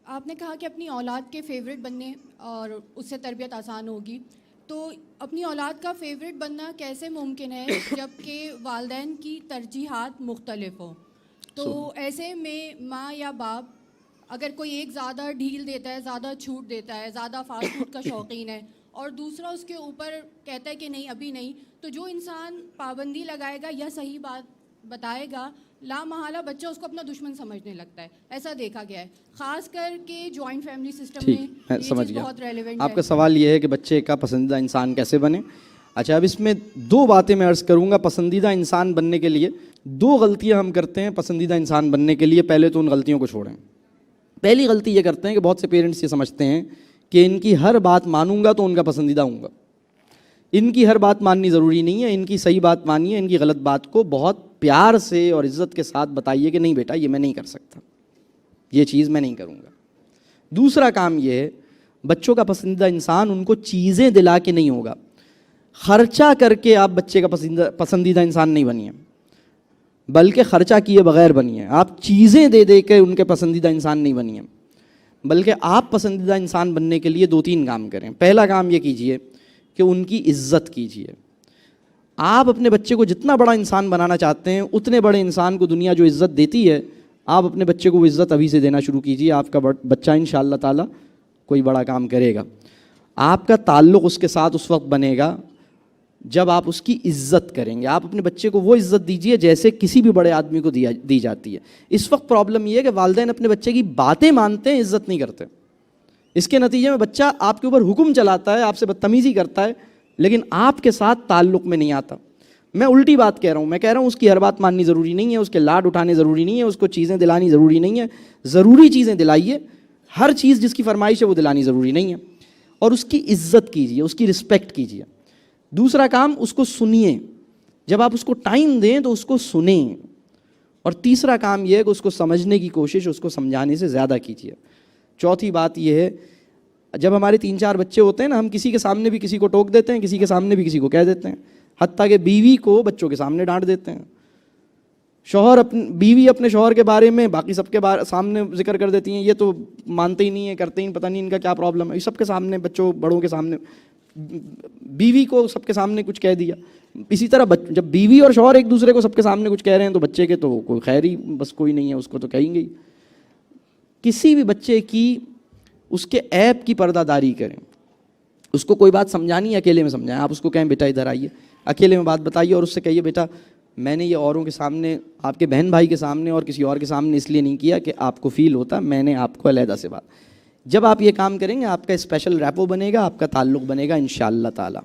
آپ نے کہا کہ اپنی اولاد کے فیوریٹ بننے اور اس سے تربیت آسان ہوگی، تو اپنی اولاد کا فیوریٹ بننا کیسے ممکن ہے جب کہ والدین کی ترجیحات مختلف ہوں؟ تو ایسے میں ماں یا باپ اگر کوئی ایک زیادہ ڈھیل دیتا ہے، زیادہ چھوٹ دیتا ہے، زیادہ فاسٹ فوڈ کا شوقین ہے، اور دوسرا اس کے اوپر کہتا ہے کہ نہیں ابھی نہیں، تو جو انسان پابندی لگائے گا یا صحیح بات بتائے گا، لا محالہ بچہ اس کو اپنا دشمن سمجھنے لگتا ہے. ایسا دیکھا گیا ہے، خاص کر کے جوائنٹ فیملی سسٹم میں ٹھیک، میں یہ سمجھ چیز گیا. بہت ریلیونٹ آپ ہے. کا سوال یہ ہے کہ بچے کا پسندیدہ انسان کیسے بنے. اچھا، اب اس میں دو باتیں میں عرض کروں گا. پسندیدہ انسان بننے کے لیے دو غلطیاں ہم کرتے ہیں. پسندیدہ انسان بننے کے لیے پہلے تو ان غلطیوں کو چھوڑیں. پہلی غلطی یہ کرتے ہیں کہ بہت سے پیرنٹس یہ سمجھتے ہیں کہ ان کی ہر بات مانوں گا تو ان کا پسندیدہ ہوں گا. ان کی ہر بات ماننی ضروری نہیں ہے. ان کی صحیح بات مانیے، ان کی غلط بات کو بہت پیار سے اور عزت کے ساتھ بتائیے کہ نہیں بیٹا یہ میں نہیں کر سکتا، یہ چیز میں نہیں کروں گا. دوسرا کام یہ ہے، بچوں کا پسندیدہ انسان ان کو چیزیں دلا کے نہیں ہوگا. خرچہ کر کے آپ بچے کا پسندیدہ انسان نہیں بنیے، بلکہ خرچہ کیے بغیر بنیے. آپ چیزیں دے دے کے ان کے پسندیدہ انسان نہیں بنیے، بلکہ آپ پسندیدہ انسان بننے کے لیے دو تین کام کریں. پہلا کام یہ کیجئے کہ ان کی عزت کیجئے. آپ اپنے بچے کو جتنا بڑا انسان بنانا چاہتے ہیں، اتنے بڑے انسان کو دنیا جو عزت دیتی ہے، آپ اپنے بچے کو وہ عزت ابھی سے دینا شروع کیجئے. آپ کا بچہ انشاءاللہ تعالی کوئی بڑا کام کرے گا. آپ کا تعلق اس کے ساتھ اس وقت بنے گا جب آپ اس کی عزت کریں گے. آپ اپنے بچے کو وہ عزت دیجئے جیسے کسی بھی بڑے آدمی کو دی جاتی ہے. اس وقت پرابلم یہ ہے کہ والدین اپنے بچے کی باتیں مانتے ہیں، عزت نہیں کرتے. اس کے نتیجے میں بچہ آپ کے اوپر حکم چلاتا ہے، آپ سے بدتمیزی کرتا ہے، لیکن آپ کے ساتھ تعلق میں نہیں آتا. میں الٹی بات کہہ رہا ہوں. میں کہہ رہا ہوں اس کی ہر بات ماننی ضروری نہیں ہے، اس کے لاڈ اٹھانے ضروری نہیں ہے، اس کو چیزیں دلانی ضروری نہیں ہے. ضروری چیزیں دلائیے، ہر چیز جس کی فرمائش ہے وہ دلانی ضروری نہیں ہے. اور اس کی عزت کیجیے، اس کی رسپیکٹ کیجیے. دوسرا کام، اس کو سنیے. جب آپ اس کو ٹائم دیں تو اس کو سنیں. اور تیسرا کام یہ ہے کہ اس کو سمجھنے کی کوشش اس کو سمجھانے سے زیادہ کیجیے. چوتھی بات یہ ہے، جب ہمارے 3-4 بچے ہوتے ہیں نا، ہم کسی کے سامنے بھی کسی کو ٹوک دیتے ہیں، کسی کے سامنے بھی کسی کو کہہ دیتے ہیں. حتیٰ کہ بیوی کو بچوں کے سامنے ڈانٹ دیتے ہیں. بیوی اپنے شوہر کے بارے میں باقی سب کے سامنے ذکر کر دیتی ہیں، یہ تو مانتے ہی نہیں ہیں، کرتے ہی، پتہ نہیں ان کا کیا پرابلم ہے. یہ سب کے سامنے، بچوں بڑوں کے سامنے، بیوی کو سب کے سامنے کچھ کہہ دیا. اسی طرح جب بیوی اور شوہر ایک دوسرے کو سب کے سامنے کچھ کہہ رہے ہیں تو بچے کے تو کوئی خیر ہی بس کوئی نہیں ہے، اس کو تو کہیں گے ہی. کسی بھی بچے کی اس کے عیب کی پردہ داری کریں. اس کو کوئی بات سمجھانی ہے، اکیلے میں سمجھائیں. آپ اس کو کہیں بیٹا ادھر آئیے، اکیلے میں بات بتائیے اور اس سے کہیے بیٹا میں نے یہ اوروں کے سامنے، آپ کے بہن بھائی کے سامنے اور کسی اور کے سامنے اس لیے نہیں کیا کہ آپ کو فیل ہوتا، میں نے آپ کو علیحدہ سے بات. جب آپ یہ کام کریں گے آپ کا اسپیشل ریپو بنے گا، آپ کا تعلق بنے گا انشاءاللہ تعالی.